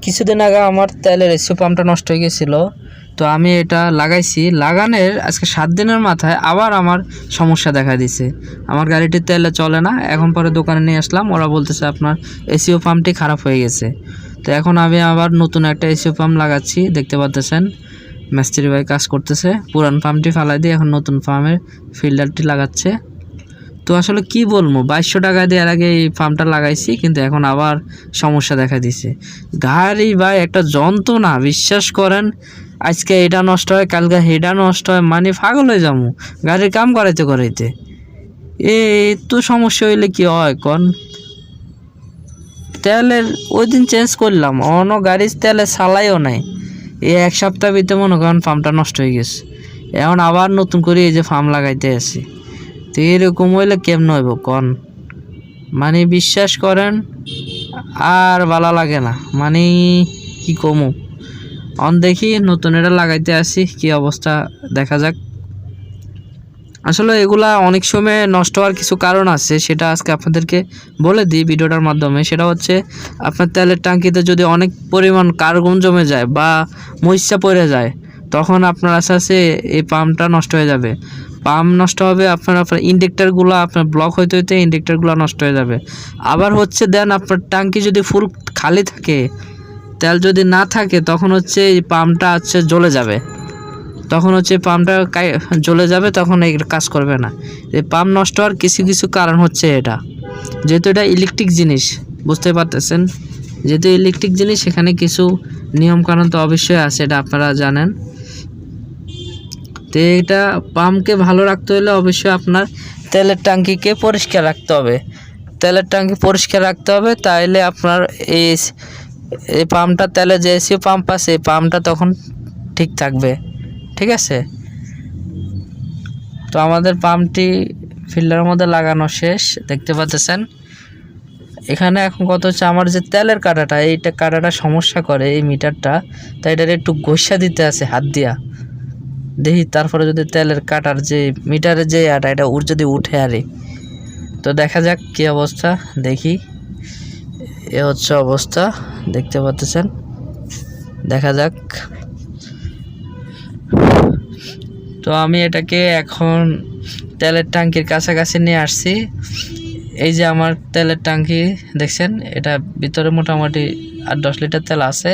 কিছুদিন আগে আমার তেলের এসিও পাম্পটা নষ্ট হয়ে গেছিলো, তো আমি এটা লাগাইছি। লাগানোর আজকে 7 দিনের মাথায় আবার আমার সমস্যা দেখা দিছে। আমার গাড়িটির তেলে চলে না। এখন পরে দোকানে নিয়ে আসলাম, ওরা বলতেছে আপনার এসিও পাম্পটি খারাপ হয়ে গেছে। তো এখন আমি আবার নতুন একটা এসিও পাম্প লাগাচ্ছি, দেখতে পাচ্ছেন মিস্ত্রি ভাই কাজ করতেছে। পুরান পাম্পটি ফালাই দিয়ে এখন নতুন পাম্পের ফিল্টারটি লাগাচ্ছে। তো আসলে কি বলবো, 2200 টাকা দিয়ে এর আগে এই পাম্পটা লাগাইছি, কিন্তু এখন আবার সমস্যা দেখা দিছে। গাড়ি ভাই একটা যন্ত্রণা, বিশ্বাস করেন। আজকে এটা নষ্ট হয়, কালকে হেডা নষ্ট হয়, মানে পাগল হয়ে যাবো গাড়ির কাম করাইতে করাইতে। তো সমস্যা হইলে কি হয় কোন? তেলের ওই দিন চেঞ্জ করলাম, অন্য গাড়ির তেলে চালাইও নাই। এই 1 সপ্তাহ ভিতরে মনে করেন পাম্পটা নষ্ট হয়ে গেছে। এখন আবার নতুন করে এই যে পাম্প লাগাইতে আসি। তো এরকম হইলে কেমন হইব কন? মানে বিশ্বাস করেন আর ভালো লাগে না, মানে কি কমু। দেখি নতুন এটা লাগাইতে আসি, কি অবস্থা দেখা যাক। আসলে এগুলা অনেক সময় নষ্ট হওয়ার কিছু কারণ আছে, সেটা আজকে আপনাদেরকে বলে দিই ভিডিওটার মাধ্যমে। সেটা হচ্ছে আপনার তেলের ট্যাঙ্কিতে যদি অনেক পরিমাণ কার্বন জমে যায় বা মরিচা পড়ে যায়, তখন আপনার আস্তে আস্তে এই পাম্পটা নষ্ট হয়ে যাবে। পাম্প নষ্ট হবে, আপনার ইন্ডেক্টরগুলো আপনার ব্লক হইতে হইতে ইন্ডেক্টরগুলো নষ্ট হয়ে যাবে। আবার হচ্ছে দেন আপনার ট্যাঙ্কি যদি ফুল খালি থাকে, তেল যদি না থাকে, তখন হচ্ছে এই পাম্পটা জ্বলে যাবে। তখন হচ্ছে পাম্পটা জ্বলে যাবে, তখন এই কাজ করবে না। এই পাম্প নষ্ট হওয়ার কিছু কিছু কারণ হচ্ছে এটা। যেহেতু এটা ইলেকট্রিক জিনিস, বুঝতে পারতেছেন, যেহেতু ইলেকট্রিক জিনিস, সেখানে কিছু নিয়মকানুন তো অবশ্যই আছে, এটা আপনারা জানেন। তো এটা পাম্পকে ভালো রাখতে হলে অবশ্যই আপনার তেলের ট্যাঙ্কিকে পরিষ্কার রাখতে হবে। তেলের ট্যাঙ্কি পরিষ্কার রাখতে হবে, তাইলে আপনার এই পাম্পটা, তেলে যে এসিও পাম্প আছে, এই পাম্পটা তখন ঠিক থাকবে। ঠিক আছে? তো আমাদের পাম্পটি ফিল্টারের মধ্যে লাগানো শেষ, দেখতে পাচ্ছেন। এখানে এখন কত হচ্ছে, আমার যে তেলের কাঁটাটা, এইটা কাঁটাটা সমস্যা করে এই মিটারটা, তাই এটার একটু ঘষা দিতে আছে হাত দিয়া। দেখি তারপরে যদি তেলের কাটার যে মিটারের যে আটা, এটা যদি উঠে আরে, তো দেখা যাক কি অবস্থা। দেখি, এ হচ্ছে অবস্থা, দেখতে পাচ্ছেন। দেখা যাক। তো আমি এটাকে এখন তেলের ট্যাঙ্কির কাছাকাছি নিয়ে আসছি। এই যে আমার তেলের ট্যাঙ্কি দেখছেন, এটা ভিতরে মোটামুটি 8-10 লিটার তেল আছে।